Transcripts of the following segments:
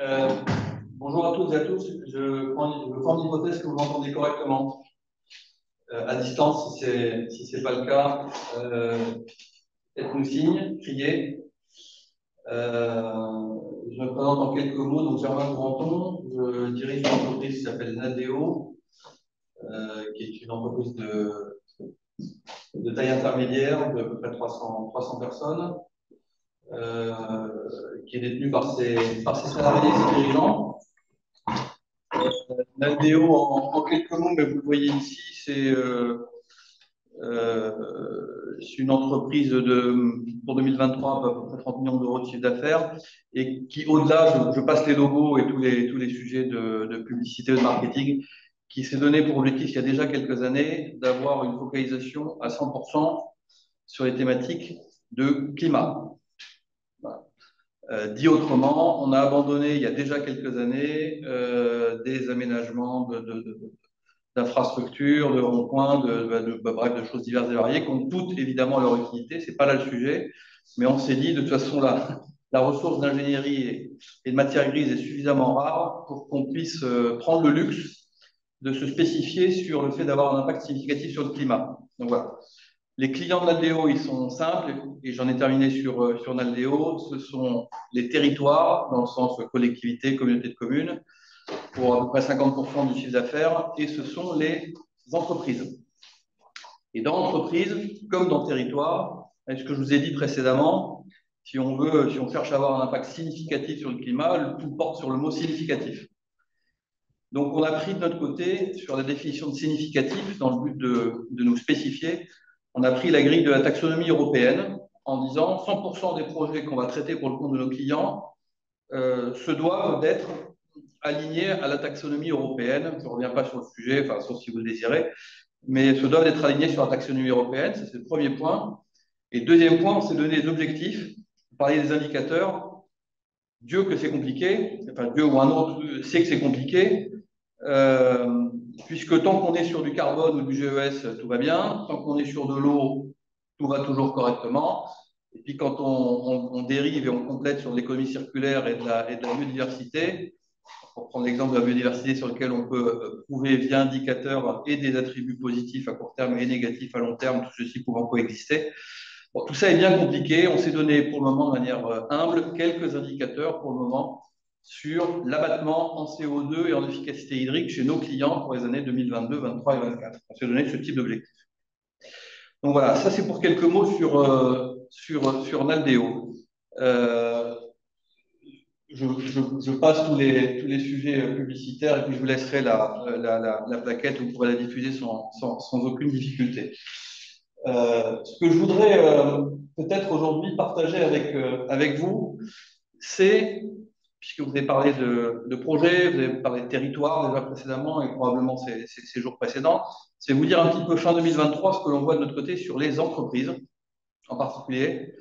Euh, Bonjour à toutes et à tous. Je forme l'hypothèse que vous m'entendez correctement. À distance, si c'est pas le cas, faites-nous signe, criez. Je me présente en quelques mots. Donc, Germain Granton, je dirige une entreprise qui s'appelle Nadeo, qui est une entreprise de taille intermédiaire de à peu près 300 personnes, euh, qui est détenue par ses salariés et ses dirigeants. Naldeo, en quelques mots, mais vous le voyez ici, c'est une entreprise pour 2023 à peu près 30 millions d'euros de chiffre d'affaires et qui, au-delà, je passe les logos et tous les sujets de publicité et de marketing, qui s'est donné pour objectif il y a déjà quelques années d'avoir une focalisation à 100% sur les thématiques de climat. Voilà. Dit autrement, on a abandonné il y a déjà quelques années des aménagements d'infrastructures, de ronds-points, bref, de choses diverses et variées, qui ont toutes évidemment leur utilité, c'est pas là le sujet, mais on s'est dit de toute façon la ressource d'ingénierie et de matière grise est suffisamment rare pour qu'on puisse prendre le luxe de se spécifier sur le fait d'avoir un impact significatif sur le climat. Donc voilà. Les clients de Naldeo, ils sont simples, et j'en ai terminé sur Naldeo, ce sont les territoires, dans le sens collectivité, communauté de communes, pour à peu près 50% du chiffre d'affaires, et ce sont les entreprises. Et dans entreprise, comme dans territoire, ce que je vous ai dit précédemment, si on cherche à avoir un impact significatif sur le climat, le tout porte sur le mot significatif. Donc, on a pris de notre côté, sur la définition de significatif, dans le but de nous spécifier, on a pris la grille de la taxonomie européenne en disant 100% des projets qu'on va traiter pour le compte de nos clients se doivent d'être alignés à la taxonomie européenne. Je ne reviens pas sur le sujet, enfin, sauf si vous le désirez, mais se doivent d'être alignés sur la taxonomie européenne, ça c'est le premier point. Et deuxième point, on s'est donné des objectifs, parler des indicateurs. Dieu que c'est compliqué, enfin Dieu ou un autre sait que c'est compliqué, puisque tant qu'on est sur du carbone ou du GES, tout va bien. Tant qu'on est sur de l'eau, tout va toujours correctement. Et puis quand on dérive et on complète sur l'économie circulaire et de la biodiversité, pour prendre l'exemple de la biodiversité sur lequel on peut prouver via indicateurs et des attributs positifs à court terme et négatifs à long terme, tout ceci pouvant coexister. Bon, tout ça est bien compliqué. On s'est donné pour le moment de manière humble quelques indicateurs pour le moment sur l'abattement en CO2 et en efficacité hydrique chez nos clients pour les années 2022, 2023 et 2024. On s'est donné ce type d'objectif. Donc voilà, ça c'est pour quelques mots sur Naldeo. Euh, je passe tous les sujets publicitaires et puis je vous laisserai la plaquette, vous pourrez la diffuser sans aucune difficulté. Ce que je voudrais peut-être aujourd'hui partager avec vous, c'est, puisque vous avez parlé de projets, vous avez parlé de territoire déjà précédemment et probablement ces jours précédents, c'est vous dire un petit peu fin 2023 ce que l'on voit de notre côté sur les entreprises en particulier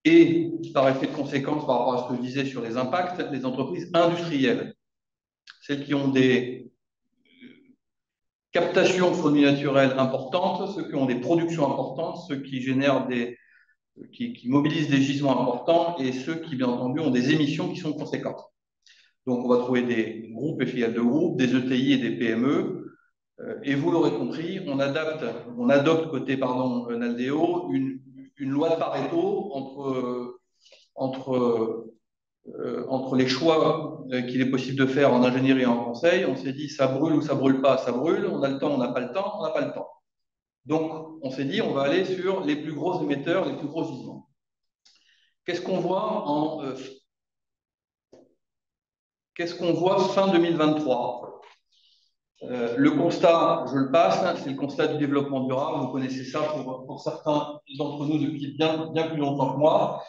et par effet de conséquence par rapport à ce que je disais sur les impacts, les entreprises industrielles, celles qui ont des captations de produits naturels importantes, ceux qui ont des productions importantes, ceux qui génèrent qui mobilisent des gisements importants et ceux qui, bien entendu, ont des émissions qui sont conséquentes. Donc, on va trouver des groupes et filiales de groupes, des ETI et des PME. Et vous l'aurez compris, on adopte côté Naldeo une loi de Pareto entre les choix qu'il est possible de faire en ingénierie et en conseil. On s'est dit ça brûle ou ça brûle pas, ça brûle. On a le temps, on n'a pas le temps, on n'a pas le temps. Donc, on s'est dit on va aller sur les plus gros émetteurs, les plus gros gisements. Qu'est-ce qu'on voit fin 2023 ? Le constat, je le passe, c'est le constat du développement durable. Vous connaissez ça pour certains d'entre nous depuis bien plus longtemps que moi.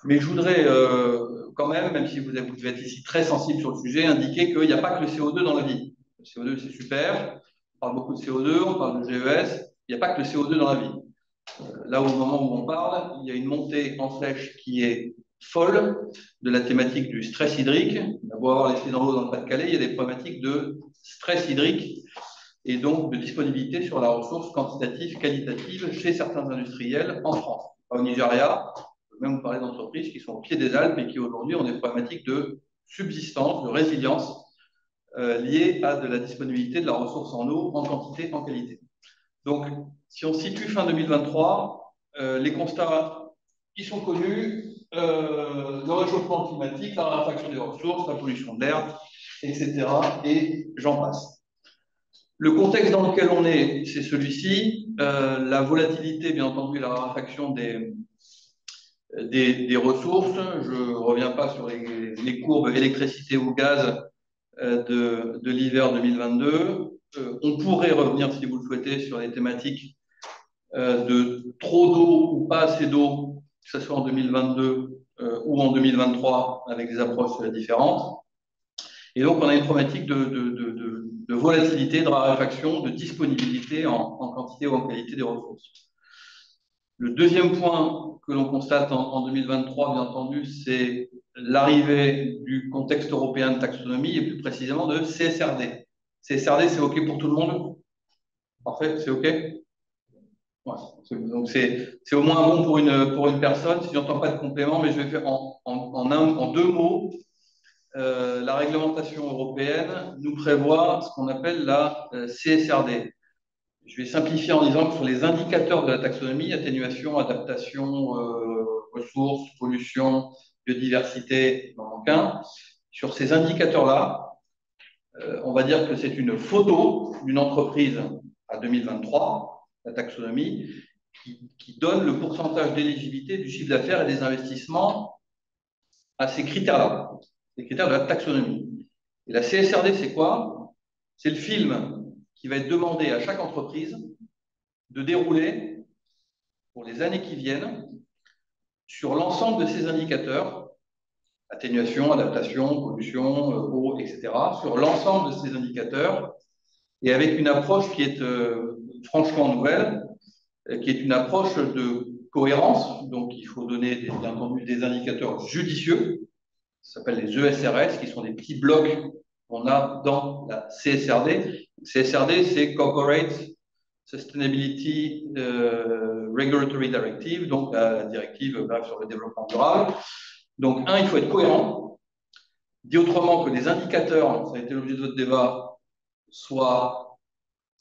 Mais je voudrais quand même si vous devez être ici très sensible sur le sujet, indiquer qu'il n'y a pas que le CO2 dans la vie. Le CO2, c'est super. On parle beaucoup de CO2, on parle de GES. Il n'y a pas que le CO2 dans la vie. Là, au moment où on parle, il y a une montée en flèche qui est folle de la thématique du stress hydrique. On va avoir l'effet dans l'eau dans le Pas-de-Calais, il y a des problématiques de stress hydrique et donc de disponibilité sur la ressource quantitative, qualitative chez certains industriels en France. Au Nigeria, on peut même vous parler d'entreprises qui sont au pied des Alpes et qui aujourd'hui ont des problématiques de subsistance, de résilience liée à de la disponibilité de la ressource en eau, en quantité, en qualité. Donc, si on situe fin 2023, les constats qui sont connus, le réchauffement climatique, la raréfaction des ressources, la pollution de l'air, etc. Et j'en passe. Le contexte dans lequel on est, c'est celui-ci. La volatilité, bien entendu, la raréfaction des ressources. Je ne reviens pas sur les courbes électricité ou gaz de l'hiver 2022. On pourrait revenir, si vous le souhaitez, sur les thématiques de trop d'eau ou pas assez d'eau, que ce soit en 2022 ou en 2023, avec des approches différentes. Et donc, on a une problématique de volatilité, de raréfaction, de disponibilité en quantité ou en qualité des ressources. Le deuxième point que l'on constate en 2023, bien entendu, c'est l'arrivée du contexte européen de taxonomie et plus précisément de CSRD. CSRD, c'est OK pour tout le monde? Parfait, c'est OK? Ouais. Donc, c'est au moins bon pour une personne. Si je n'entends pas de complément, mais je vais faire en deux mots. La réglementation européenne nous prévoit ce qu'on appelle la CSRD. Je vais simplifier en disant que sur les indicateurs de la taxonomie, atténuation, adaptation, ressources, pollution, biodiversité, il n'en manque un. Sur ces indicateurs-là, on va dire que c'est une photo d'une entreprise à 2023, la taxonomie, qui donne le pourcentage d'éligibilité du chiffre d'affaires et des investissements à ces critères-là, les critères de la taxonomie. Et la CSRD, c'est quoi? C'est le film qui va être demandé à chaque entreprise de dérouler pour les années qui viennent sur l'ensemble de ces indicateurs, atténuation, adaptation, pollution, eau, etc., sur l'ensemble de ces indicateurs, et avec une approche qui est franchement nouvelle, qui est une approche de cohérence. Donc, il faut donner, bien entendu, des indicateurs judicieux, ça s'appelle les ESRS, qui sont des petits blocs qu'on a dans la CSRD. CSRD, c'est Corporate Sustainability Regulatory Directive, donc la directive sur le développement durable. Donc, il faut être cohérent. Dit autrement, que les indicateurs, ça a été l'objet de votre débat, soient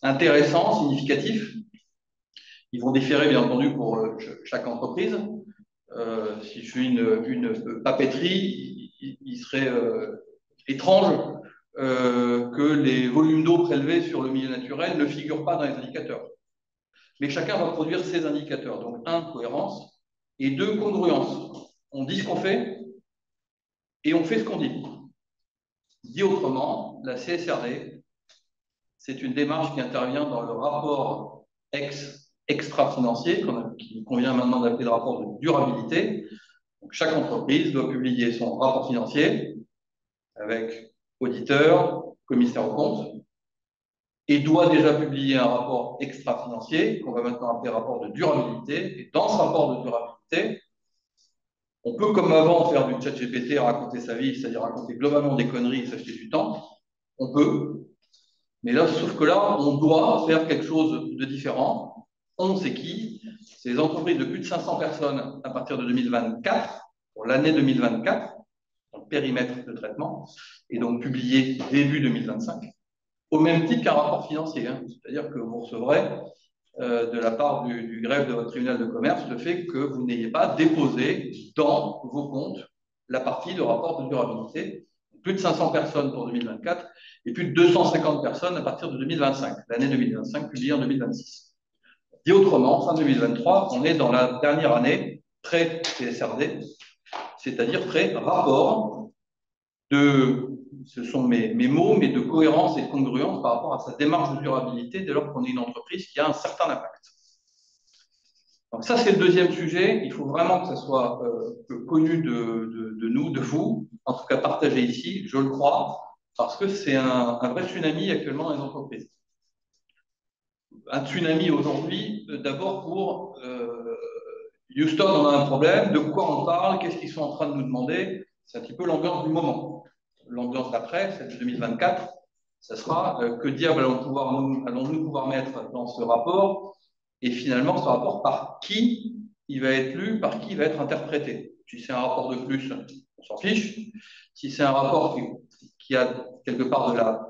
intéressants, significatifs. Ils vont différer, bien entendu, pour chaque entreprise. Si je suis une papeterie, il serait étrange que les volumes d'eau prélevés sur le milieu naturel ne figurent pas dans les indicateurs. Mais chacun va produire ses indicateurs. Donc, cohérence, et deux, congruence. On dit ce qu'on fait et on fait ce qu'on dit. Dit autrement, la CSRD, c'est une démarche qui intervient dans le rapport extra-financier, qu'il convient maintenant d'appeler le rapport de durabilité. Donc, chaque entreprise doit publier son rapport financier avec auditeur, commissaire aux comptes, et doit déjà publier un rapport extra-financier, qu'on va maintenant appeler rapport de durabilité. Et dans ce rapport de durabilité, on peut, comme avant, faire du chat GPT, raconter sa vie, c'est-à-dire raconter globalement des conneries et s'acheter du temps. On peut. Mais là, sauf que là, on doit faire quelque chose de différent. On sait qui? C'est les entreprises de plus de 500 personnes à partir de 2024, pour l'année 2024, dans le périmètre de traitement, et donc publié début 2025, au même titre qu'un rapport financier. C'est-à-dire que vous recevrez de la part du greffe de votre tribunal de commerce le fait que vous n'ayez pas déposé dans vos comptes la partie de rapport de durabilité. Plus de 500 personnes pour 2024 et plus de 250 personnes à partir de 2025, l'année 2025 publiée en 2026. Dit autrement, fin 2023, on est dans la dernière année pré-CSRD, c'est-à-dire pré-rapport ce sont mes mots, mais de cohérence et de congruence par rapport à sa démarche de durabilité dès lors qu'on est une entreprise qui a un certain impact. Donc ça, c'est le deuxième sujet. Il faut vraiment que ça soit connu de nous, de vous, en tout cas partagé ici, je le crois, parce que c'est un vrai tsunami actuellement dans les entreprises. Un tsunami aujourd'hui, d'abord pour Houston, on a un problème, de quoi on parle, qu'est-ce qu'ils sont en train de nous demander, c'est un petit peu l'ambiance du moment. L'ambiance d'après, celle de 2024, ça sera que diable allons-nous pouvoir mettre dans ce rapport, et finalement ce rapport, par qui il va être lu, par qui il va être interprété. Si c'est un rapport de plus, on s'en fiche. Si c'est un rapport qui a quelque part de la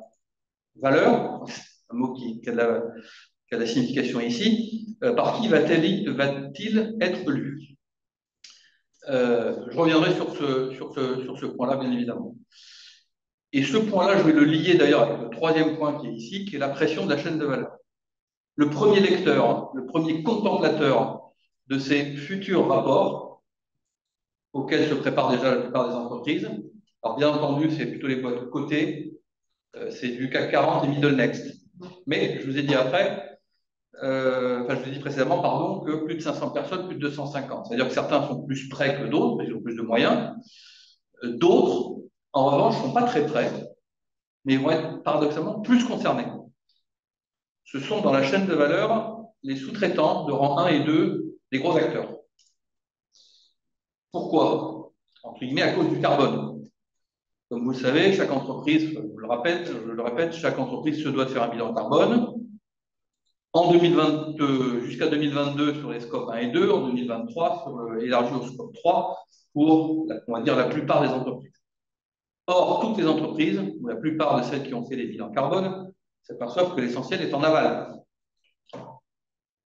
valeur, un mot qui a de la signification ici, par qui va-t-il être lu? Je reviendrai sur ce point-là, bien évidemment. Et ce point-là, je vais le lier d'ailleurs avec le troisième point qui est ici, qui est la pression de la chaîne de valeur. Le premier lecteur, le premier contemplateur de ces futurs rapports, auxquels se préparent déjà la plupart des entreprises, alors bien entendu, c'est plutôt les boîtes cotées, c'est du CAC 40 et Middle Next. Mais je vous ai dit je vous ai dit précédemment, pardon, que plus de 500 personnes, plus de 250. C'est-à-dire que certains sont plus prêts que d'autres, ils ont plus de moyens. D'autres, en revanche, ne sont pas très prêts, mais vont être paradoxalement plus concernés. Ce sont dans la chaîne de valeur les sous-traitants de rang 1 et 2 des gros acteurs. Pourquoi? Entre guillemets, à cause du carbone. Comme vous le savez, chaque entreprise, je le répète, chaque entreprise se doit de faire un bilan carbone. En 2022, jusqu'à 2022 sur les scopes 1 et 2, en 2023 élargi au scope 3 pour, on va dire, la plupart des entreprises. Or, toutes les entreprises, ou la plupart de celles qui ont fait des bilans carbone, s'aperçoivent que l'essentiel est en aval.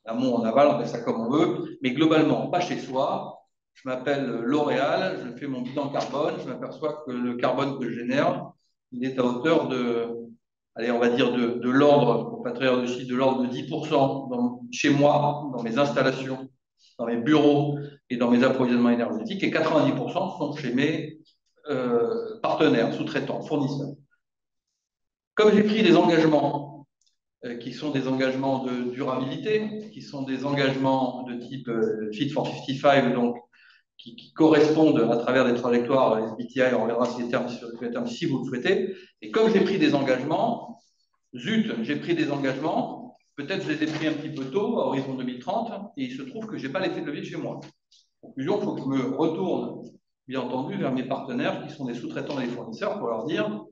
Amont, en aval, on fait ça comme on veut, mais globalement, pas chez soi. Je m'appelle L'Oréal, je fais mon bilan carbone, je m'aperçois que le carbone que je génère, il est à hauteur allez, on va dire de l'ordre, pour pas trahir de chiffre, de l'ordre de 10% chez moi, dans mes installations, dans mes bureaux et dans mes approvisionnements énergétiques, et 90% sont chez mes partenaires, sous-traitants, fournisseurs. Comme j'ai pris des engagements qui sont des engagements de durabilité, qui sont des engagements de type Fit for 55, donc qui correspondent à travers des trajectoires SBTI, on reviendra sur les termes si vous le souhaitez. Et comme j'ai pris des engagements, j'ai pris des engagements, peut-être je les ai pris un petit peu tôt, à horizon 2030, et il se trouve que je n'ai pas l'effet de levier chez moi. Conclusion, il faut que je me retourne, bien entendu, vers mes partenaires qui sont des sous-traitants et des fournisseurs pour leur dire,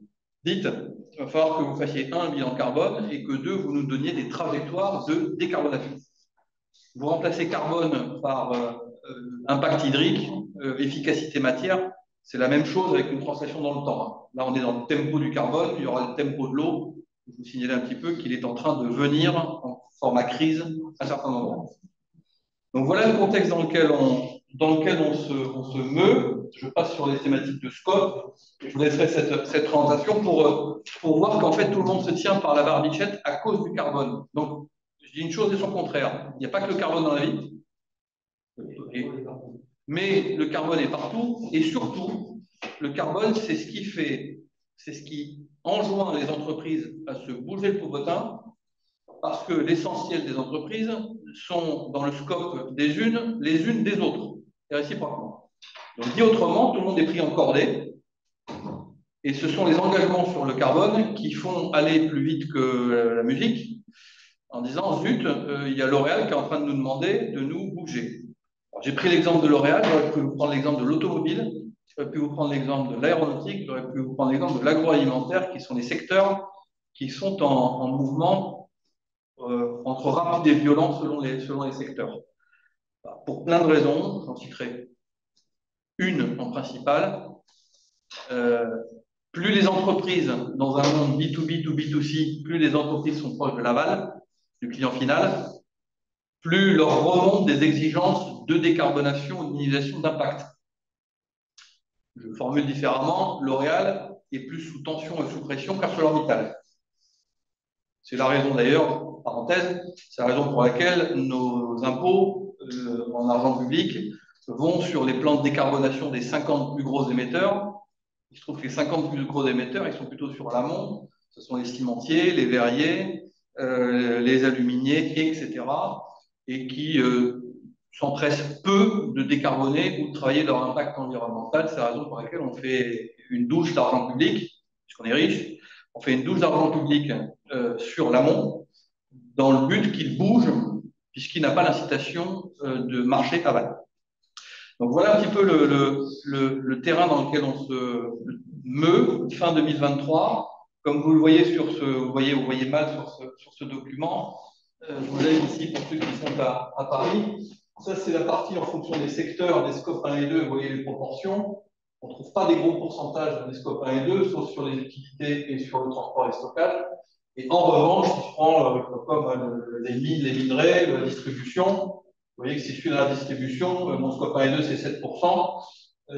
dites, il va falloir que vous fassiez un bilan carbone et que deux, vous nous donniez des trajectoires de décarbonation. Vous remplacez carbone par impact hydrique, efficacité matière, c'est la même chose avec une translation dans le temps. Là, on est dans le tempo du carbone, il y aura le tempo de l'eau. Je vous signale un petit peu qu'il est en train de venir en format crise à certains endroits. Donc voilà le contexte dans lequel on se meut. Je passe sur les thématiques de scope. Je vous laisserai cette présentation pour voir qu'en fait tout le monde se tient par la barbichette à cause du carbone. Donc je dis une chose et son contraire. Il n'y a pas que le carbone dans la vie. Mais le carbone est partout et surtout, le carbone, c'est ce qui enjoint les entreprises à se bouger le popotin parce que l'essentiel des entreprises sont dans le scope les unes des autres, et réciproquement. Donc, dit autrement, tout le monde est pris en cordée et ce sont les engagements sur le carbone qui font aller plus vite que la musique en disant, zut, il y a L'Oréal qui est en train de nous demander de nous bouger. J'ai pris l'exemple de L'Oréal, j'aurais pu vous prendre l'exemple de l'automobile, j'aurais pu vous prendre l'exemple de l'aéronautique, j'aurais pu vous prendre l'exemple de l'agroalimentaire, qui sont des secteurs qui sont en mouvement entre rapide et violent selon les secteurs. Pour plein de raisons, j'en citerai une en principal. Plus les entreprises, dans un monde B2B, to B2C, plus les entreprises sont proches de l'aval, du client final, plus leur remontent des exigences de décarbonation ou de minimisation d'impact. Je formule différemment, L'Oréal est plus sous tension et sous pression qu'ArcelorMittal. C'est la raison d'ailleurs, parenthèse, c'est la raison pour laquelle nos impôts en argent public vont sur les plans de décarbonation des 50 plus gros émetteurs. Il se trouve que les 50 plus gros émetteurs, ils sont plutôt sur l'amont. Ce sont les cimentiers, les verriers, les aluminiers, etc. Et qui s'empressent peu de décarboner ou de travailler leur impact environnemental. C'est la raison pour laquelle on fait une douche d'argent public, puisqu'on est riche, on fait une douche d'argent public sur l'amont, dans le but qu'il bouge, puisqu'il n'a pas l'incitation de marché aval. Donc voilà un petit peu le terrain dans lequel on se meut, fin 2023. Comme vous le voyez vous voyez mal sur ce document, je vous l'ai ici pour ceux qui sont à Paris. Ça, c'est la partie en fonction des secteurs, des scopes 1 et 2, vous voyez les proportions. on ne trouve pas des gros pourcentages des scopes 1 et 2, sauf sur les utilités et sur le transport et le stockage. Et en revanche, si je prends comme les mines, les minerais, la distribution, vous voyez que si je suis dans la distribution, mon scope 1 et 2, c'est 7%.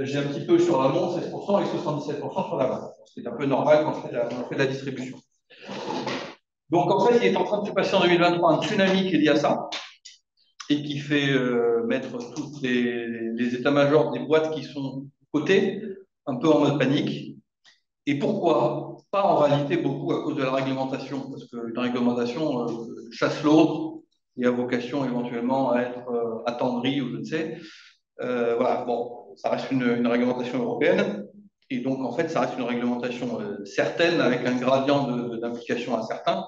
J'ai un petit peu sur l'amont, 16%, et 77% sur l'aval. Ce qui est un peu normal quand on fait de la distribution. Donc, en fait, il est en train de se passer en 2023 un tsunami qui est lié à ça et qui fait mettre tous les états-majors des boîtes qui sont cotées un peu en mode panique. Et pourquoi? Pas en réalité beaucoup à cause de la réglementation, parce qu'une réglementation chasse l'autre et a vocation éventuellement à être attendrie ou je ne sais. Voilà, bon, ça reste une réglementation européenne. Et donc, en fait, ça reste une réglementation certaine avec un gradient d'implication incertain.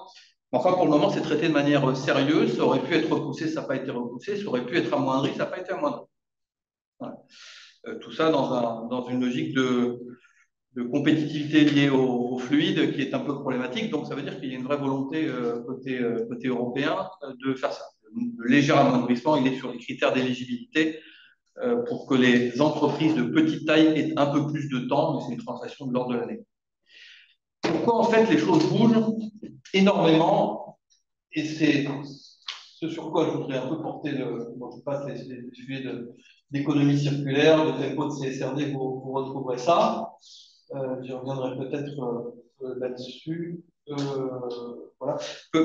Mais enfin, pour le moment, c'est traité de manière sérieuse. Ça aurait pu être repoussé, ça n'a pas été repoussé. Ça aurait pu être amoindri, ça n'a pas été amoindri. Voilà. Tout ça dans une logique de compétitivité liée au fluide qui est un peu problématique. Donc, ça veut dire qu'il y a une vraie volonté côté européen de faire ça. Le léger amoindrissement, il est sur les critères d'éligibilité pour que les entreprises de petite taille aient un peu plus de temps, mais c'est une transaction de l'ordre de l'année. Pourquoi en fait les choses bougent énormément, et c'est ce sur quoi je voudrais un peu porter je passe les sujets d'économie circulaire, de tempo de CSRD, vous retrouverez ça. J'y reviendrai peut-être là-dessus. Voilà.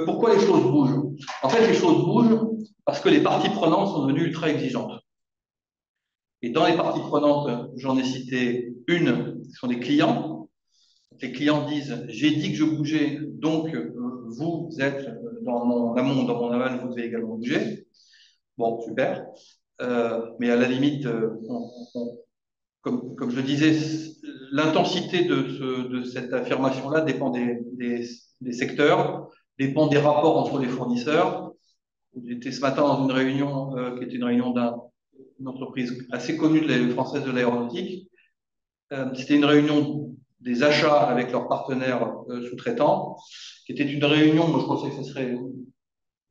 Pourquoi les choses bougent? En fait, les choses bougent parce que les parties prenantes sont devenues ultra exigeantes. Et dans les parties prenantes, j'en ai cité une, qui sont des clients. Les clients disent, j'ai dit que je bougeais, donc vous êtes dans mon amont, dans mon aval, vous devez également bouger. Bon, super. Mais à la limite, comme je disais, l'intensité de cette affirmation-là dépend des secteurs, dépend des rapports entre les fournisseurs. J'étais ce matin dans une réunion qui était une réunion d'une entreprise assez connue française de l'aéronautique. C'était une réunion des achats avec leurs partenaires sous-traitants, qui était une réunion, moi je pensais que ce serait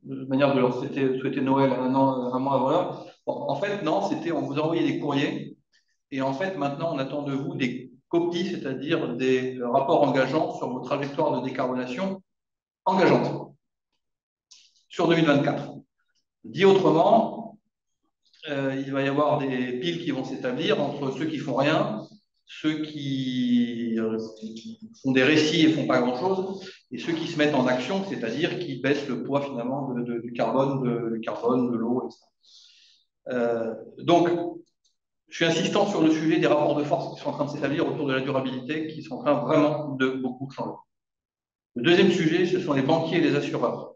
une manière de leur souhaiter Noël un mois avant l'heure. Bon, en fait, non, c'était on vous envoyait des courriers, et en fait, maintenant, on attend de vous des copies, c'est-à-dire des rapports engageants sur vos trajectoires de décarbonation engageantes sur 2024. Dit autrement, il va y avoir des piles qui vont s'établir entre ceux qui font rien, ceux qui font des récits et font pas grand-chose, et ceux qui se mettent en action, c'est-à-dire qui baissent le poids finalement du carbone, de l'eau, etc. Donc, je suis insistant sur le sujet des rapports de force qui sont en train de s'établir autour de la durabilité, qui sont en train vraiment de beaucoup changer. Le deuxième sujet, ce sont les banquiers et les assureurs.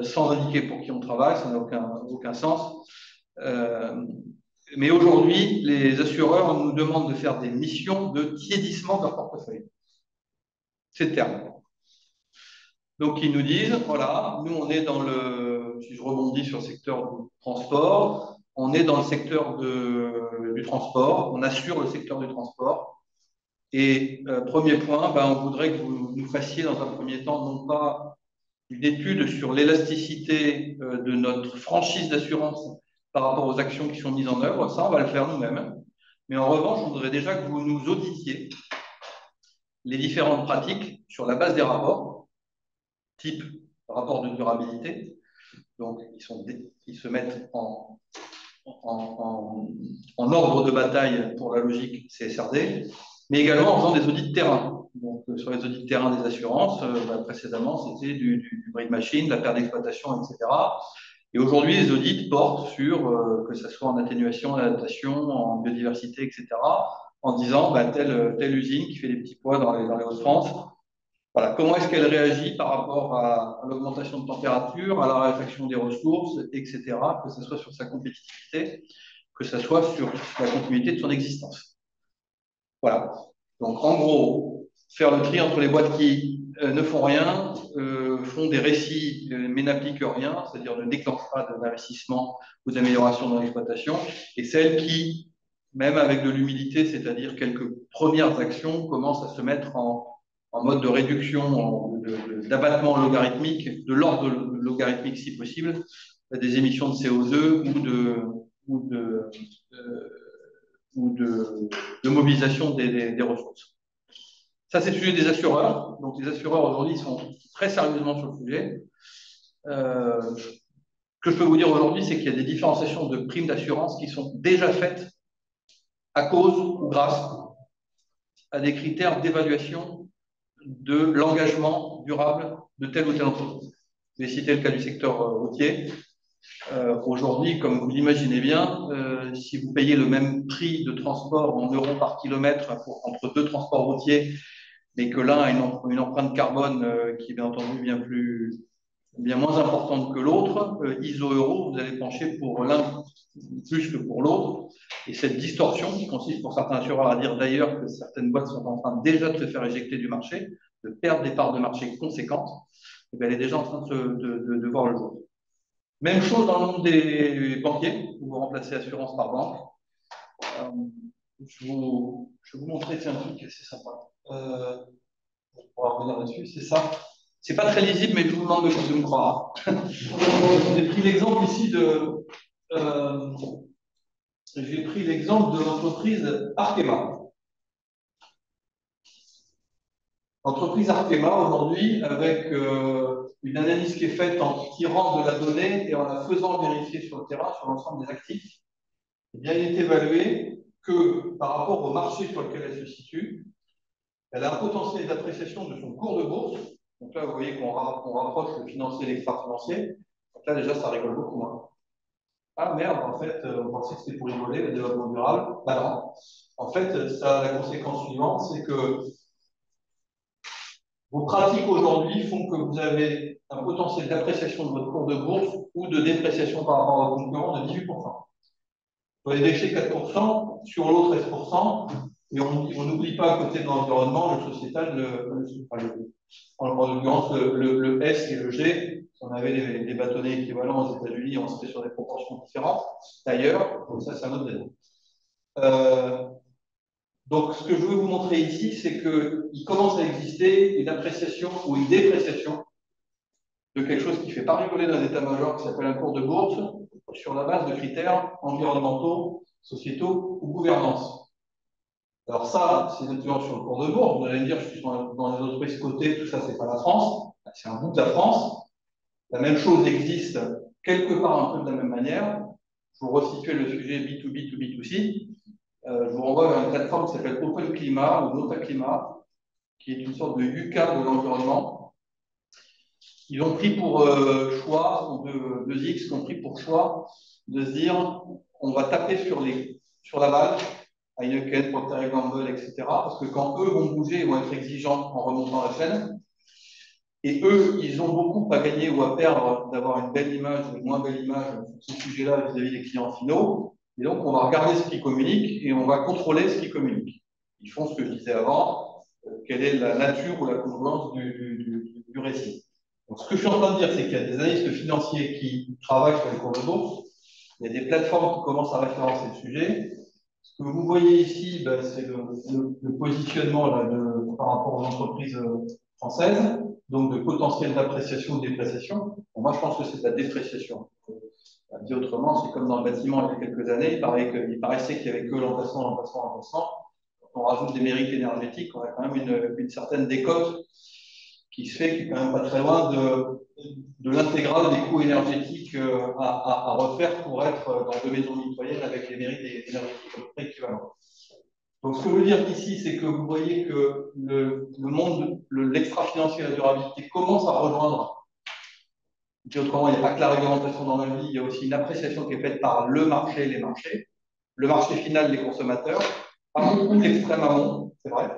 Sans indiquer pour qui on travaille, ça n'a aucun sens. Mais aujourd'hui, les assureurs nous demandent de faire des missions de tiédissement de leur portefeuille. C'est le terme. Donc, ils nous disent, voilà, nous, on est dans si je rebondis sur le secteur du transport, on est dans le secteur du transport, on assure le secteur du transport. Et premier point, on voudrait que vous nous fassiez dans un premier temps, non pas une étude sur l'élasticité de notre franchise d'assurance par rapport aux actions qui sont mises en œuvre, ça, on va le faire nous-mêmes. Mais en revanche, on voudrait déjà que vous nous auditiez les différentes pratiques sur la base des rapports, type rapport de durabilité. Donc, ils se mettent en ordre de bataille pour la logique CSRD, mais également en faisant des audits de terrain. Donc, sur les audits de terrain des assurances, précédemment, c'était du bris machine, la perte d'exploitation, etc. Et aujourd'hui, les audits portent sur, que ce soit en atténuation, en adaptation, en biodiversité, etc., en disant telle usine qui fait des petits pois dans les Hauts-de-France, voilà, comment est-ce qu'elle réagit par rapport à l'augmentation de température, à la raréfaction des ressources, etc., que ce soit sur sa compétitivité, que ce soit sur la continuité de son existence. Voilà. Donc, en gros, faire le tri entre les boîtes qui ne font rien, font des récits mais n'appliquent rien, c'est-à-dire ne déclenchent pas d'investissement ou d'amélioration dans l'exploitation, et celles qui, même avec de l'humilité, c'est-à-dire quelques premières actions, commencent à se mettre en mode de réduction, d'abattement logarithmique, de l'ordre logarithmique si possible, des émissions de CO2 ou de ou de mobilisation des ressources. Ça, c'est le sujet des assureurs. Donc, les assureurs, aujourd'hui, sont très sérieusement sur le sujet. Ce que je peux vous dire aujourd'hui, c'est qu'il y a des différenciations de primes d'assurance qui sont déjà faites à cause ou grâce à des critères d'évaluation de l'engagement durable de telle ou telle entreprise. Je vais citer le cas du secteur routier. Aujourd'hui, comme vous l'imaginez bien, si vous payez le même prix de transport en euros par kilomètre entre deux transports routiers, mais que l'un a une empreinte carbone qui est bien entendu bien moins importante que l'autre, ISO-euro, vous allez pencher pour l'un plus que pour l'autre. Et cette distorsion, qui consiste pour certains assureurs à dire d'ailleurs que certaines boîtes sont en train déjà de se faire éjecter du marché, de perdre des parts de marché conséquentes, eh bien, elle est déjà en train de voir le jour. Même chose dans le monde des banquiers, où vous remplacez assurance par banque. Je vais vous montrer un truc assez sympa. On pourra revenir là-dessus, c'est ça. C'est pas très lisible, mais je vous demande de me croire. J'ai pris l'exemple ici j'ai pris l'exemple de l'entreprise Arkema. L'entreprise Arkema, aujourd'hui, avec une analyse qui est faite en tirant de la donnée et en la faisant vérifier sur le terrain, sur l'ensemble des actifs, eh bien, il est évalué que par rapport au marché sur lequel elle se situe, elle a un potentiel d'appréciation de son cours de bourse. Donc là, vous voyez qu'on rapproche le financier et l'extra-financier. Donc là, déjà, ça rigole beaucoup moins. Ah merde, en fait, on pensait que c'était pour rigoler, le développement durable. Bah non. En fait, ça a la conséquence suivante, c'est que vos pratiques aujourd'hui font que vous avez un potentiel d'appréciation de votre cours de bourse ou de dépréciation par rapport à vos concurrents de 18%. Sur les déchets, 4%, sur l'eau, 13%, et on n'oublie pas à côté de l'environnement, le sociétal, en l'occurrence, le S et le G. Si on avait des bâtonnets équivalents aux États-Unis, on serait sur des proportions différentes. D'ailleurs, ça, c'est un autre débat. Donc, ce que je veux vous montrer ici, c'est qu'il commence à exister une appréciation ou une dépréciation de quelque chose qui fait pas rigoler d'un état-major qui s'appelle un cours de bourse sur la base de critères environnementaux, sociétaux ou gouvernance. Alors ça, c'est naturellement sur le cours de bourse. Vous allez me dire, je suis dans les entreprises cotées, tout ça, c'est pas la France. C'est un bout de la France. La même chose existe quelque part un peu de la même manière. Je vous resitue le sujet B2B to B2C. Je vous renvoie vers une plateforme qui s'appelle Open Climat ou Nota Climat, qui est une sorte de UCA de l'environnement. Ils ont pris pour choix, deux X qui ont pris pour choix de se dire on va taper sur la balle, Heineken, Procter & Gamble, etc. Parce que quand eux vont bouger, ils vont être exigeants en remontant la chaîne. Et eux, ils ont beaucoup à gagner ou à perdre d'avoir une belle image ou une moins belle image sur ce sujet-là vis-à-vis des clients finaux. Et donc, on va regarder ce qu'ils communiquent et on va contrôler ce qu'ils communiquent. Ils font ce que je disais avant, quelle est la nature ou la congruence du récit. Donc, ce que je suis en train de dire, c'est qu'il y a des analystes financiers qui travaillent sur les cours de bourse. Il y a des plateformes qui commencent à référencer le sujet. Ce que vous voyez ici, ben, c'est le positionnement là, par rapport aux entreprises françaises, donc de potentiel d'appréciation ou de dépréciation. Bon, moi, je pense que c'est de la dépréciation. Dit autrement, c'est comme dans le bâtiment il y a quelques années, il paraissait qu'il n'y avait que l'emplacement. Quand on rajoute des mérites énergétiques, on a quand même une certaine décote qui se fait, qui est quand même pas très loin de l'intégrale des coûts énergétiques à refaire pour être dans deux maisons mitoyennes avec les mérites énergétiques à peu près équivalents. Donc, ce que je veux dire ici, c'est que vous voyez que le monde, l'extra-financier et la durabilité commencent à rejoindre. Autrement, il n'y a pas que la réglementation dans la vie, il y a aussi une appréciation qui est faite par le marché et les marchés. Le marché final, les consommateurs, pas beaucoup l'extrême amont, c'est vrai.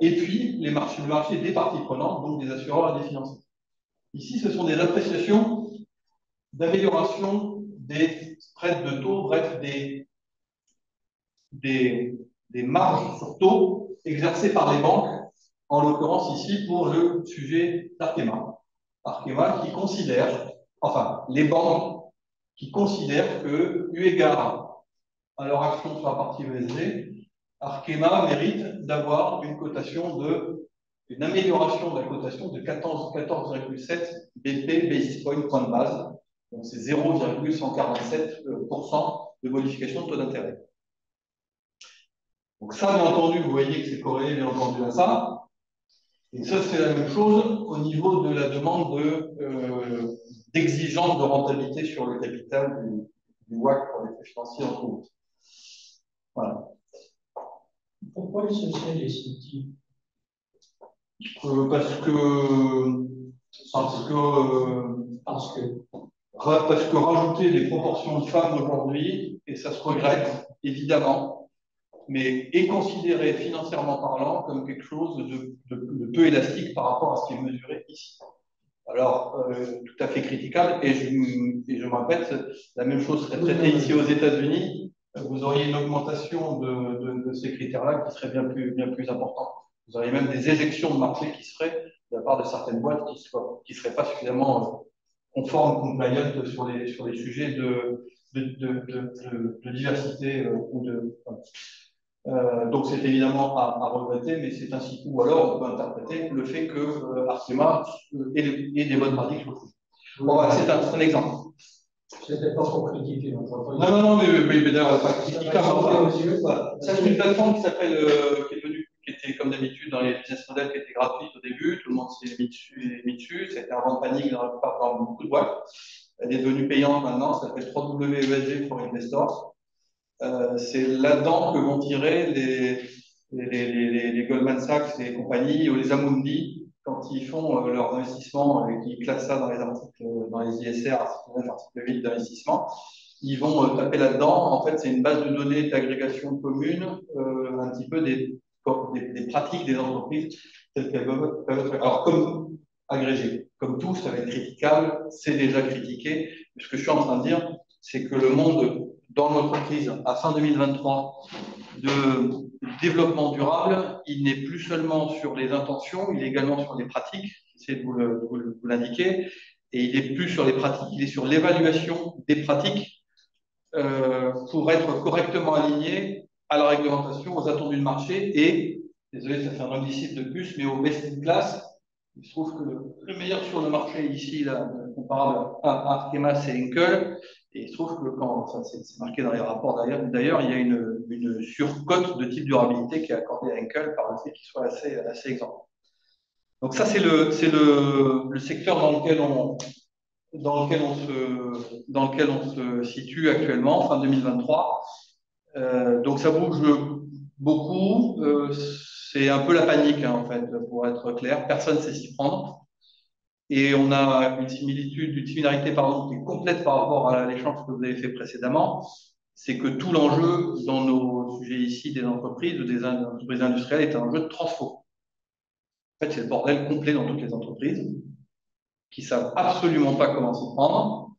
Et puis, le marché des parties prenantes, donc des assureurs et des financiers. Ici, ce sont des appréciations d'amélioration des spreads de taux, bref, des marges sur taux exercées par les banques, en l'occurrence ici pour le sujet d'Arkema. Arkema qui considère, enfin, les banques qui considèrent que, eu égard à leur action sur la partie ESG, Arkema mérite d'avoir une amélioration de la cotation de 14,7 BP basis point de base. Donc c'est 0,147% de modification de taux d'intérêt. Donc ça, bien entendu, vous voyez que c'est corrélé, bien entendu, à ça. Et ça, c'est la même chose au niveau de la demande d'exigence de rentabilité sur le capital du WACC pour les faits financiers, entre autres. Voilà. Pourquoi le social est si petit? Parce que rajouter des proportions de femmes aujourd'hui, et ça se regrette, évidemment, mais est considéré financièrement parlant comme quelque chose de peu élastique par rapport à ce qui est mesuré ici. Alors, tout à fait critiquable, et je me répète, la même chose serait traitée ici aux États-Unis, vous auriez une augmentation de ces critères-là qui serait bien plus importante. Vous auriez même des éjections de marché qui se feraient de la part de certaines boîtes qui ne seraient pas suffisamment conformes, compliant sur les sujets de diversité ou de. Donc c'est évidemment à regretter, mais c'est ainsi. Ou alors on peut interpréter le fait que Arkema ait des bonnes pratiques sur le coup. Bon, voilà, c'est un exemple. C'était pas pour critiquer l'entreprise. Non, mais d'ailleurs, pas critiquable. Voilà. Ça, c'est une plateforme qui s'appelle, qui était comme d'habitude dans les business models, qui était gratuite au début, tout le monde s'est mis dessus, ça a été un vent de panique dans beaucoup de boîtes. Elle est devenue payante maintenant, ça s'appelle WESG for Investors. C'est là-dedans que vont tirer les Goldman Sachs et compagnies, ou les Amundi, quand ils font leurs investissements et qu'ils classent ça dans les articles, dans les ISR, article 9, article 8 d'investissement, ils vont taper là-dedans. En fait, c'est une base de données d'agrégation commune, un petit peu des pratiques des entreprises telles qu'elles peuvent être. Alors, comme agrégé, comme tout, ça va être critiquable, c'est déjà critiqué. Ce que je suis en train de dire, c'est que le monde dans l'entreprise à fin 2023 de développement durable, il n'est plus seulement sur les intentions, il est également sur les pratiques, j'essaie de vous l'indiquer, et il est plus sur les pratiques, il est sur l'évaluation des pratiques pour être correctement aligné à la réglementation, aux attendus de marché et, désolé, ça fait un anglicisme de plus, mais au best in class. Il se trouve que le meilleur sur le marché ici, là, comparable à Arkema, c'est Henkel. Et il se trouve que quand, enfin, c'est marqué dans les rapports d'ailleurs, il y a une surcote de type durabilité qui est accordée à Henkel par le fait qu'il soit assez exempt. Donc ça, c'est le secteur dans lequel on se situe actuellement, fin 2023. Donc ça bouge beaucoup. C'est un peu la panique, hein, en fait, pour être clair. Personne ne sait s'y prendre. Et on a une similarité pardon, qui est complète par rapport à l'échange que vous avez fait précédemment. C'est que tout l'enjeu dans nos sujets ici des entreprises ou des entreprises industrielles est un enjeu de transfo. En fait, c'est le bordel complet dans toutes les entreprises qui ne savent absolument pas comment s'y prendre.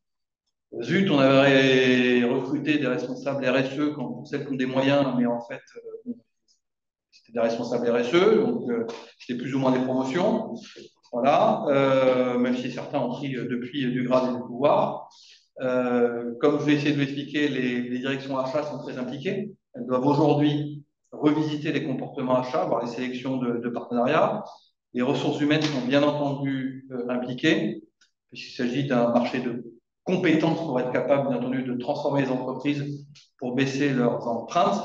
Zut, on avait recruté des responsables RSE, celles qui ont des moyens, mais en fait, c'était des responsables RSE, donc c'était plus ou moins des promotions. Voilà, même si certains ont pris depuis du grade et du pouvoir. Comme je vais essayer de l'expliquer, les directions achats sont très impliquées. Elles doivent aujourd'hui revisiter les comportements achats, voire les sélections de partenariats. Les ressources humaines sont bien entendu impliquées, puisqu'il s'agit d'un marché de compétences pour être capable, bien entendu, de transformer les entreprises pour baisser leurs empreintes.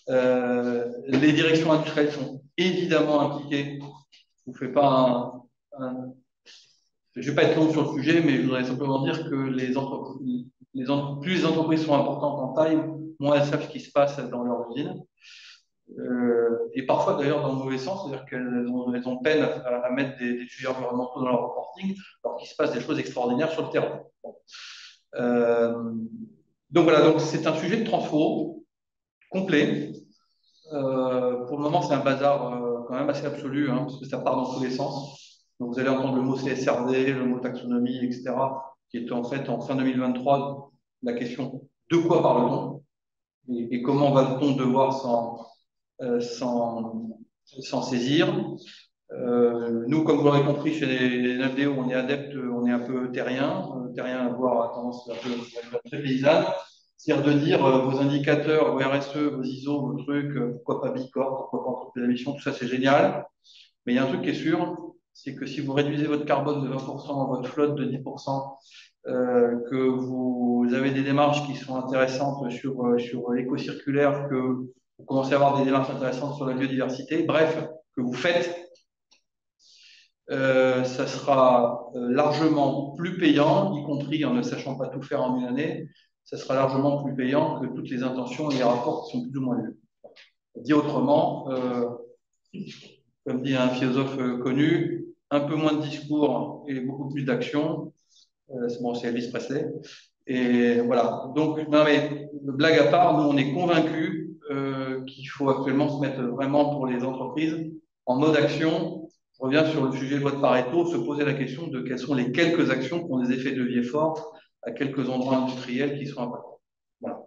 Les directions industrielles sont évidemment impliquées. Je ne vous fais pas je ne vais pas être long sur le sujet, mais je voudrais simplement dire que plus les entreprises sont importantes en taille, moins elles savent ce qui se passe dans leur usine. Et parfois d'ailleurs dans le mauvais sens, c'est-à-dire qu'elles ont peine à mettre des sujets environnementaux dans leur reporting, alors qu'il se passe des choses extraordinaires sur le terrain. Bon. Donc voilà, donc c'est un sujet de transfo complet. Pour le moment, c'est un bazar quand même assez absolu, hein, parce que ça part dans tous les sens. Donc vous allez entendre le mot CSRD, le mot taxonomie, etc., qui est en fait en fin 2023 la question de quoi parle-t-on et comment va-t-on devoir s'en saisir. Nous, comme vous l'aurez compris, chez les 9DO, on est adepte, on est un peu terrien. Terrien à avoir tendance un peu très paysanne. C'est-à-dire de dire vos indicateurs, vos RSE, vos ISO, vos trucs, pourquoi pas Bicorp, pourquoi pas entreprise à mission, tout ça c'est génial. Mais il y a un truc qui est sûr, c'est que si vous réduisez votre carbone de 20%, votre flotte de 10%, que vous avez des démarches qui sont intéressantes sur l'éco-circulaire, que vous commencez à avoir des démarches intéressantes sur la biodiversité. Bref, que vous faites, ça sera largement plus payant, y compris en ne sachant pas tout faire en une année, ça sera largement plus payant que toutes les intentions et les rapports qui sont plus ou moins lus. Dit autrement, comme dit un philosophe connu, un peu moins de discours et beaucoup plus d'action. Bon, c'est Elvis Presley. Et voilà. Donc, non, mais blague à part, nous, on est convaincus qu'il faut actuellement se mettre vraiment pour les entreprises en mode action. Je reviens sur le sujet de loi de Pareto, se poser la question de quelles sont les quelques actions qui ont des effets de levier forts à quelques endroits industriels qui sont impactés. Voilà.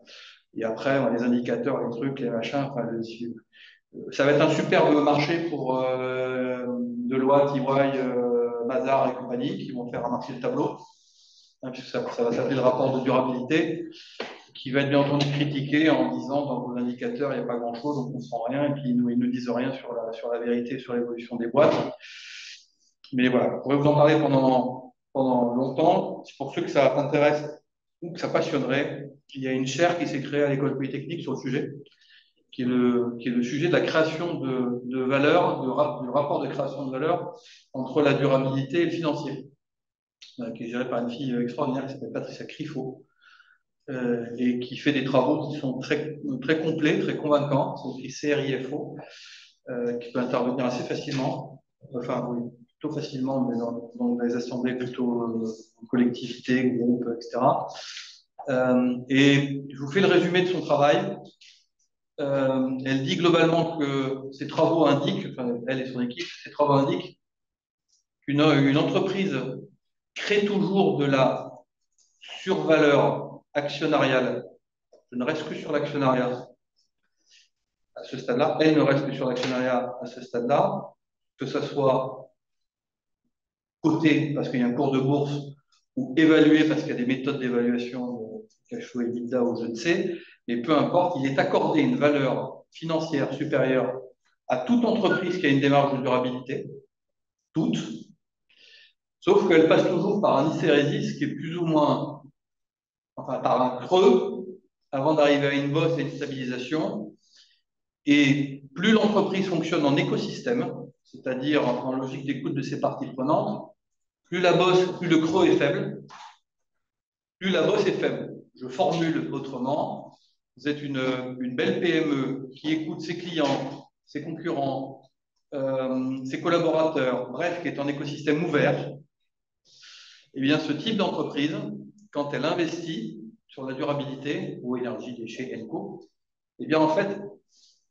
Et après, les indicateurs, les trucs, les machins, enfin, ça va être un superbe marché pour Deloitte, EY, Mazars et compagnie qui vont faire un marché de tableau, hein, puisque ça va s'appeler le rapport de durabilité, qui va être bien entendu critiqué en disant dans vos indicateurs, il n'y a pas grand-chose, on ne comprend rien, et puis ils ne disent rien sur la vérité, sur l'évolution des boîtes. Mais voilà, je pourrais vous en parler pendant longtemps. Pour ceux que ça intéresse ou que ça passionnerait, il y a une chaire qui s'est créée à l'école polytechnique sur le sujet, qui est le sujet de la création de valeur, du rapport de création de valeur entre la durabilité et le financier, qui est géré par une fille extraordinaire qui s'appelle Patricia Criffo, et qui fait des travaux qui sont très, très complets, très convaincants. C'est écrit CRIFO, qui peut intervenir assez facilement, enfin oui, plutôt facilement, mais dans des assemblées plutôt collectivités, groupes, etc. Et je vous fais le résumé de son travail. Elle dit globalement que ses travaux indiquent, enfin, elle et son équipe, ses travaux indiquent qu'une entreprise crée toujours de la survaleur actionnariale. Je ne reste que sur l'actionnariat à ce stade-là. Elle ne reste que sur l'actionnariat à ce stade-là, que ce soit coté parce qu'il y a un cours de bourse ou évalué parce qu'il y a des méthodes d'évaluation, cash flow, EBITDA ou je ne sais, mais peu importe, il est accordé une valeur financière supérieure à toute entreprise qui a une démarche de durabilité, toutes, sauf qu'elle passe toujours par un hystérésis qui est plus ou moins, enfin par un creux, avant d'arriver à une bosse et une stabilisation. Et plus l'entreprise fonctionne en écosystème, c'est-à-dire en logique d'écoute de ses parties prenantes, plus la bosse, plus le creux est faible, plus la bosse est faible. Je formule autrement, vous êtes une belle PME qui écoute ses clients, ses concurrents, ses collaborateurs, bref, qui est en écosystème ouvert. Eh bien, ce type d'entreprise, quand elle investit sur la durabilité, eau, énergie, déchets, ENCO, eh bien, en fait,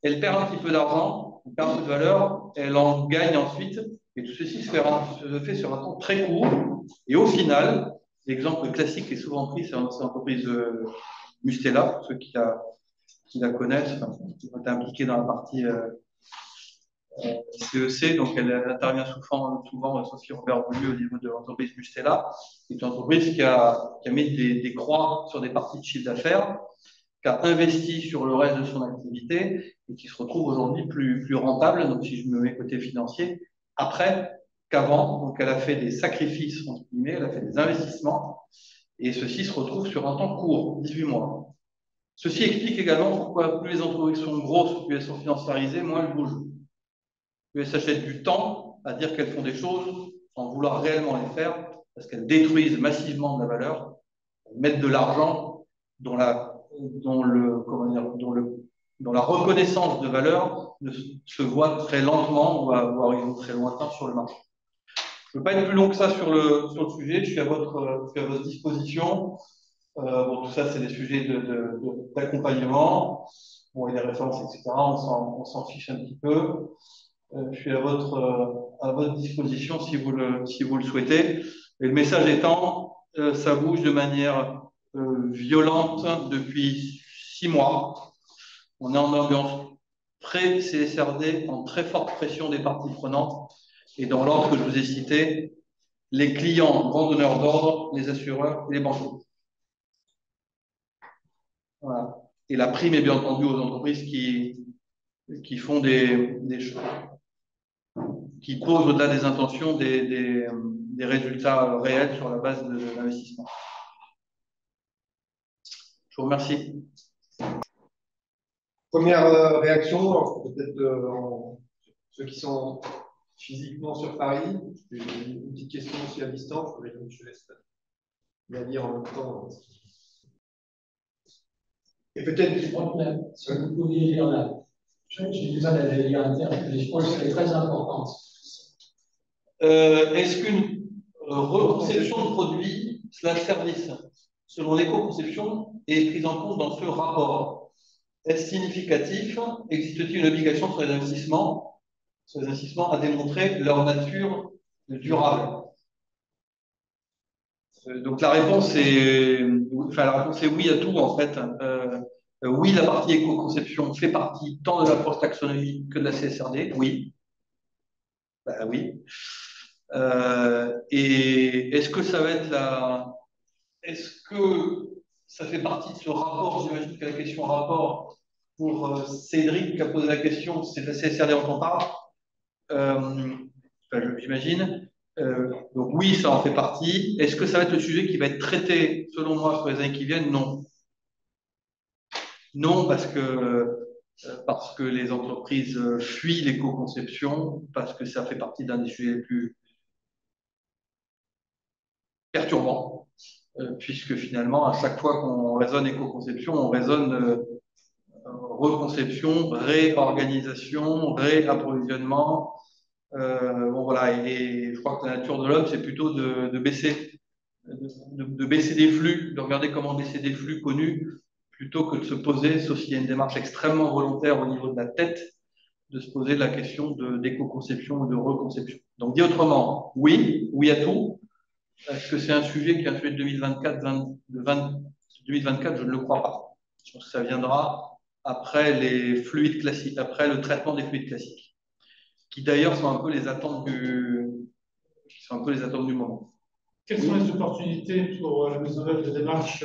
elle perd un petit peu d'argent, elle perd un peu de valeur, elle en gagne ensuite, et tout ceci se fait sur un temps très court. Et au final, l'exemple classique qui est souvent pris, c'est l'entreprise Mustela, pour ceux qui la connaissent, enfin, qui ont été impliqués dans la partie CEC, donc elle intervient souvent Sophie Robert-Boulieu au niveau de l'entreprise Mustela, qui est une entreprise qui a mis des croix sur des parties de chiffre d'affaires, qui a investi sur le reste de son activité et qui se retrouve aujourd'hui plus rentable, donc si je me mets côté financier, après qu'avant. Donc elle a fait des sacrifices, entre guillemets, elle a fait des investissements, et ceci se retrouve sur un temps court, 18 mois. Ceci explique également pourquoi plus les entreprises sont grosses, plus elles sont financiarisées, moins elles bougent. Plus elles s'achètent du temps à dire qu'elles font des choses sans vouloir réellement les faire, parce qu'elles détruisent massivement de la valeur, elles mettent de l'argent dont la reconnaissance de valeur se voit très lentement ou à horizon très lointain sur le marché. Je ne veux pas être plus long que ça sur le sujet, je suis à votre disposition. Bon, tout ça, c'est des sujets d'accompagnement, bon, et des références, etc. On s'en fiche un petit peu. Je suis à votre disposition si vous le souhaitez. Et le message étant, ça bouge de manière violente depuis 6 mois. On est en ambiance pré-CSRD, en très forte pression des parties prenantes. Et dans l'ordre que je vous ai cité, les clients, grands donneurs d'ordre, les assureurs et les banquiers. Voilà. Et la prime est bien entendu aux entreprises qui font des choses, qui posent au-delà des intentions des résultats réels sur la base de l'investissement. Je vous remercie. Première réaction, peut-être ceux qui sont physiquement sur Paris, une petite question aussi à distance, je laisse la lire en même temps. Et peut-être. Si vous pouviez lire là. J'ai du mal à la lire interne, mais je pense qu'elle est très importante. Est-ce qu'une reconception de produit slash service selon l'éco-conception est prise en compte dans ce rapport? Est-ce significatif? Existe-t-il une obligation sur les investissements à démontrer leur nature durable? Donc la réponse est oui à tout en fait. Oui, la partie éco-conception fait partie tant de l'approche taxonomie que de la CSRD, oui. Ben, oui. Et est-ce que ça va être est-ce que ça fait partie de ce rapport? J'imagine que la question rapport pour Cédric qui a posé la question, c'est de la CSRD dont on parle. J'imagine. Donc oui, ça en fait partie. Est-ce que ça va être le sujet qui va être traité, selon moi, sur les années qui viennent? Non. Non, parce que les entreprises fuient l'éco-conception, parce que ça fait partie d'un des sujets les plus perturbants, puisque finalement, à chaque fois qu'on raisonne éco-conception, on raisonne reconception, réorganisation, réapprovisionnement. Bon, voilà, et je crois que la nature de l'homme, c'est plutôt de baisser, de baisser des flux, de regarder comment baisser des flux connus, plutôt que de se poser, sauf s'il y a une démarche extrêmement volontaire au niveau de la tête, de se poser la question d'éco-conception ou de reconception. Donc, dit autrement, oui, oui à tout. Est-ce que c'est un sujet qui est un sujet de 2024, je ne le crois pas. Je pense que ça viendra après les fluides classiques, après le traitement des fluides classiques, qui d'ailleurs sont un peu les attentes du moment. Quelles sont les opportunités pour la mise en œuvre de démarches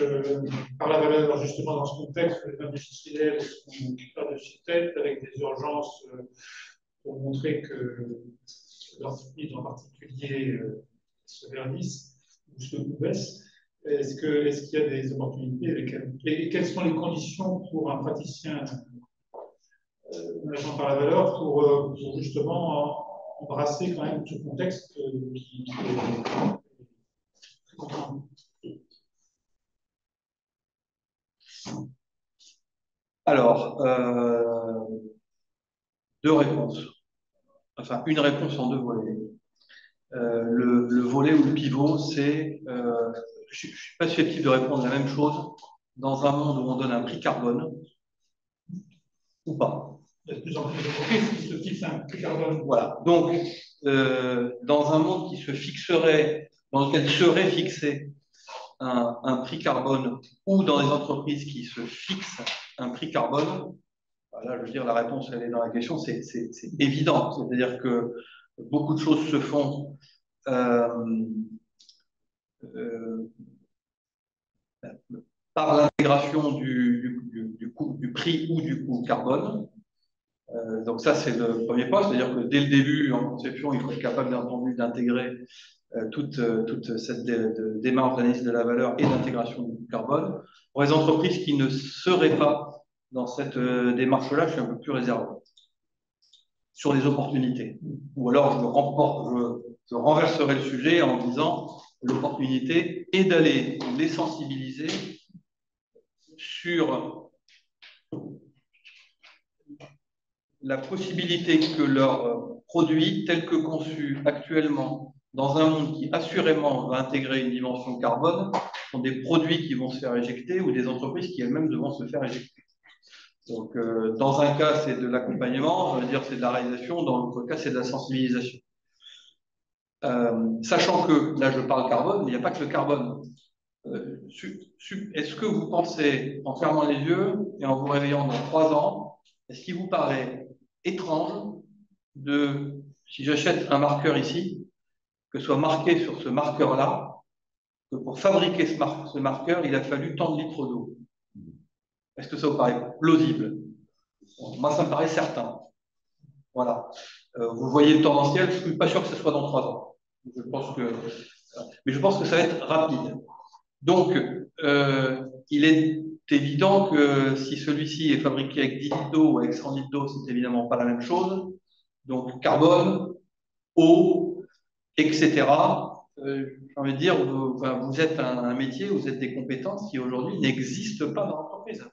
par la valeur, justement, dans ce contexte où les industriels sont par-dessus tête, avec des urgences pour montrer que l'entreprise en particulier se verdissent ou se baisse? Est-ce qu'il y a des opportunités et quelles sont les conditions pour un praticien, un agent par la valeur, pour justement embrasser quand même ce contexte qui est. Alors, deux réponses. Enfin, une réponse en deux volets. Le volet ou le pivot, c'est... je ne suis pas susceptible de répondre la même chose dans un monde où on donne un prix carbone ou pas. Il y a de plus en plus d'entreprises qui se fixent un prix carbone. Voilà. Donc, dans un monde dans lequel serait fixé un prix carbone ou dans des entreprises qui se fixent un prix carbone, là, je veux dire, la réponse, elle est dans la question, c'est évident. C'est-à-dire que beaucoup de choses se font par l'intégration du prix ou du coût carbone. Donc ça, c'est le premier pas, c'est-à-dire que dès le début, en conception, il faut être capable, bien entendu, d'intégrer toute cette démarche d'analyse de la valeur et d'intégration du carbone. Pour les entreprises qui ne seraient pas dans cette démarche-là, je suis un peu plus réservé sur les opportunités. Ou alors, je renverserai le sujet en disant l'opportunité est d'aller les sensibiliser sur la possibilité que leurs produits, tels que conçus actuellement, dans un monde qui assurément va intégrer une dimension carbone, sont des produits qui vont se faire éjecter ou des entreprises qui elles-mêmes devront se faire éjecter. Donc, dans un cas, c'est de l'accompagnement, je veux dire, c'est de la réalisation, dans l'autre cas, c'est de la sensibilisation. Sachant que, là, je parle carbone, mais il n'y a pas que le carbone. Est-ce que vous pensez, en fermant les yeux et en vous réveillant dans 3 ans, est-ce qu'il vous paraît étrange si j'achète un marqueur ici, que soit marqué sur ce marqueur-là, que pour fabriquer ce marqueur, il a fallu tant de litres d'eau? Est-ce que ça vous paraît plausible? Moi, ça me paraît certain. Voilà. Vous voyez le tendanciel, je ne suis pas sûr que ce soit dans 3 ans. Mais je pense que ça va être rapide. Donc, il est évident que si celui-ci est fabriqué avec 10 litres d'eau ou avec 100 litres d'eau, c'est évidemment pas la même chose. Donc, carbone, eau, etc. J'ai envie de dire, vous êtes un métier, vous êtes des compétences qui aujourd'hui n'existent pas dans l'entreprise,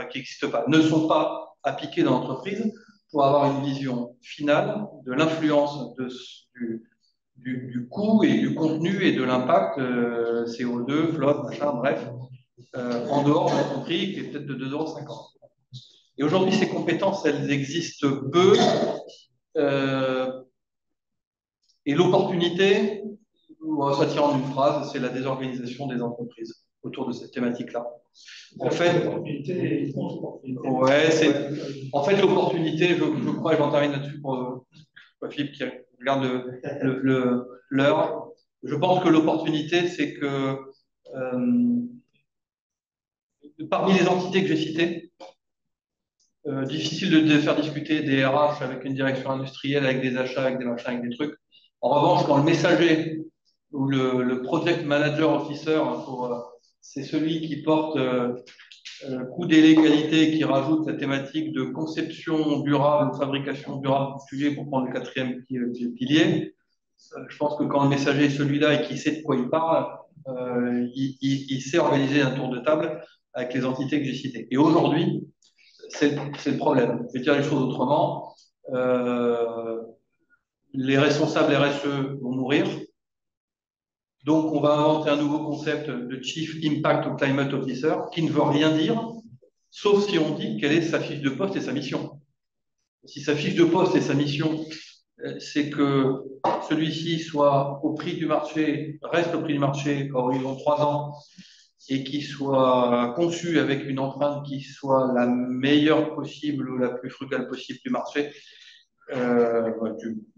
qui n'existent pas, ne sont pas appliquées dans l'entreprise pour avoir une vision finale de l'influence du coût et du contenu et de l'impact CO2, flotte, machin, bref, en dehors de l'entreprise qui est peut-être de 2,50 €. Et aujourd'hui, ces compétences, elles existent peu. Et l'opportunité, ça tient en une phrase, c'est la désorganisation des entreprises autour de cette thématique-là. En fait, l'opportunité, je crois, et j'en termine là-dessus pour Philippe qui regarde l'heure. Je pense que l'opportunité, c'est que parmi les entités que j'ai citées, difficile de faire discuter des RH avec une direction industrielle, avec des achats, avec des machins, avec des trucs. En revanche, quand le messager ou le project manager officer, c'est celui qui porte coût, délai, qualité, qui rajoute la thématique de conception durable, fabrication durable du sujet pour prendre le quatrième pilier. Je pense que quand le messager est celui-là et qu'il sait de quoi il parle, il sait organiser un tour de table avec les entités que j'ai citées. Et aujourd'hui, c'est le problème. Je vais dire les choses autrement. Les responsables RSE vont mourir. Donc, on va inventer un nouveau concept de Chief Impact ou Climate Officer qui ne veut rien dire, sauf si on dit quelle est sa fiche de poste et sa mission. Si sa fiche de poste et sa mission, c'est que celui-ci soit au prix du marché, reste au prix du marché à horizon 3 ans, et qui soit conçu avec une empreinte qui soit la meilleure possible ou la plus frugale possible du marché,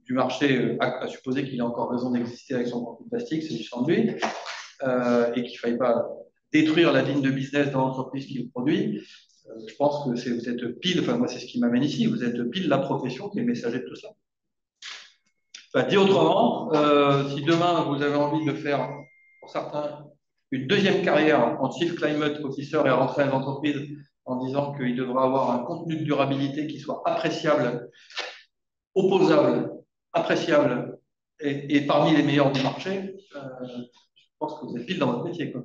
du marché, à supposer qu'il a encore raison d'exister avec son contenu plastique, c'est du sang de lui, et qu'il ne faille pas détruire la ligne de business dans l'entreprise qui le produit. Je pense que vous êtes pile, enfin moi c'est ce qui m'amène ici, vous êtes pile la profession qui est le messager de tout ça. Enfin, dit autrement, si demain vous avez envie de faire, pour certains, une deuxième carrière en Chief Climate Officer et rentrer dans l'entreprise en disant qu'il devra avoir un contenu de durabilité qui soit appréciable, opposable, appréciable et parmi les meilleurs du marché, je pense que vous êtes pile dans votre métier, quoi.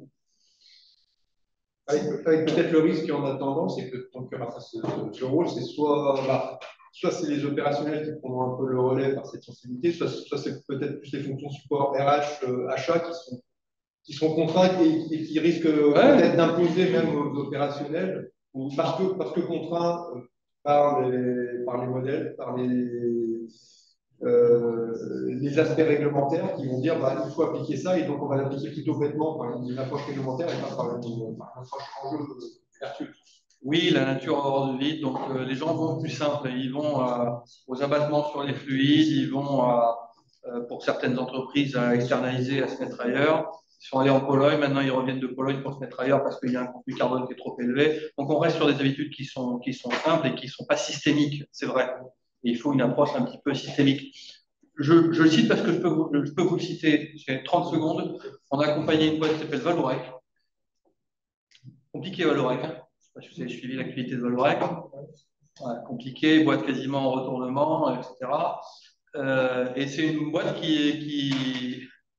Avec peut-être le risque en attendant, c'est que tant que ce rôle, c'est soit c'est les opérationnels qui prendront un peu le relais par cette sensibilité, soit c'est peut-être plus les fonctions support RH, achat qui sont contraintes et qui risquent peut-être d'imposer même aux opérationnels, parce que contraints par les modèles, par les aspects réglementaires qui vont dire il faut appliquer ça et donc on va l'appliquer plutôt bêtement par une approche réglementaire et pas par une approche enjeu vertueuse. Oui, la nature horreur de vide, donc les gens vont plus simple, ils vont aux abattements sur les fluides, ils vont pour certaines entreprises à externaliser, à se mettre ailleurs. Ils sont allés en Pologne, maintenant ils reviennent de Pologne pour se mettre ailleurs parce qu'il y a un contenu carbone qui est trop élevé. Donc on reste sur des habitudes qui sont simples et qui ne sont pas systémiques, c'est vrai. Et il faut une approche un petit peu systémique. Je le cite parce que je peux vous le citer, j'ai 30 secondes. On a accompagné une boîte qui s'appelle Valorec. Compliqué Valorec, hein. Je ne sais pas si vous avez suivi l'activité de Valorec. Compliqué, boîte quasiment en retournement, etc. Et c'est une boîte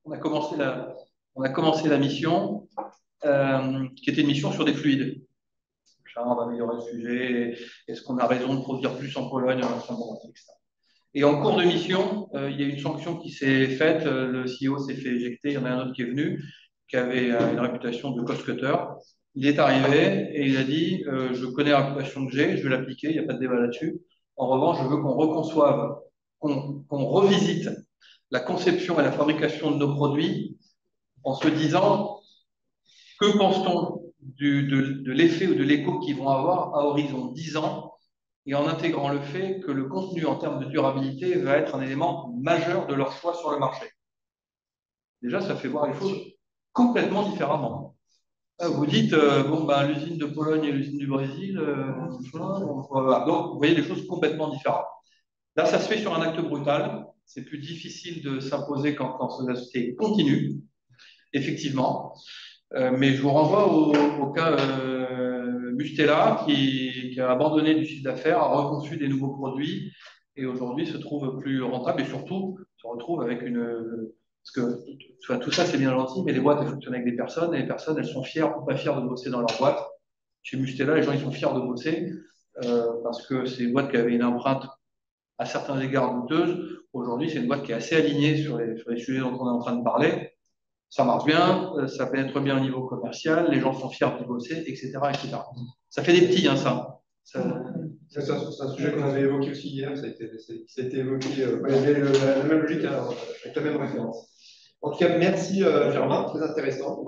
on a commencé la mission, qui était une mission sur des fluides. On va améliorer le sujet. Est-ce qu'on a raison de produire plus en Pologne, etc. Et en cours de mission, il y a une sanction qui s'est faite. Le CEO s'est fait éjecter. Il y en a un autre qui est venu, qui avait une réputation de cost-cutter. Il est arrivé et il a dit je connais la réputation que j'ai, je vais l'appliquer, il n'y a pas de débat là-dessus. En revanche, je veux qu'on reconçoive, qu'on revisite la conception et la fabrication de nos produits en se disant que pense-t-on de l'effet ou de l'écho qu'ils vont avoir à horizon 10 ans et en intégrant le fait que le contenu en termes de durabilité va être un élément majeur de leur choix sur le marché. Déjà, ça fait voir les choses complètement différemment. Vous dites, l'usine de Pologne et l'usine du Brésil, voilà. Donc, vous voyez des choses complètement différentes. Là, ça se fait sur un acte brutal. C'est plus difficile de s'imposer quand ce société continue, effectivement. Mais je vous renvoie au cas Mustela, qui a abandonné du chiffre d'affaires, a reconçu des nouveaux produits et aujourd'hui se trouve plus rentable et surtout se retrouve avec une. Parce que enfin, tout ça, c'est bien gentil, mais les boîtes, elles fonctionnent avec des personnes et les personnes, elles sont fières ou pas fières de bosser dans leur boîte. Chez Mustela, les gens, ils sont fiers de bosser parce que c'est une boîte qui avait une empreinte à certains égards douteuse. Aujourd'hui, c'est une boîte qui est assez alignée sur les sujets dont on est en train de parler. Ça marche bien, ça pénètre bien au niveau commercial, les gens sont fiers d'y bosser, etc., etc. Ça fait des petits, hein, ça. C'est un sujet qu'on avait évoqué aussi hier, ça a été évoqué, il y avait la même logique, hein, avec la même référence. En tout cas, merci Germain, très intéressant.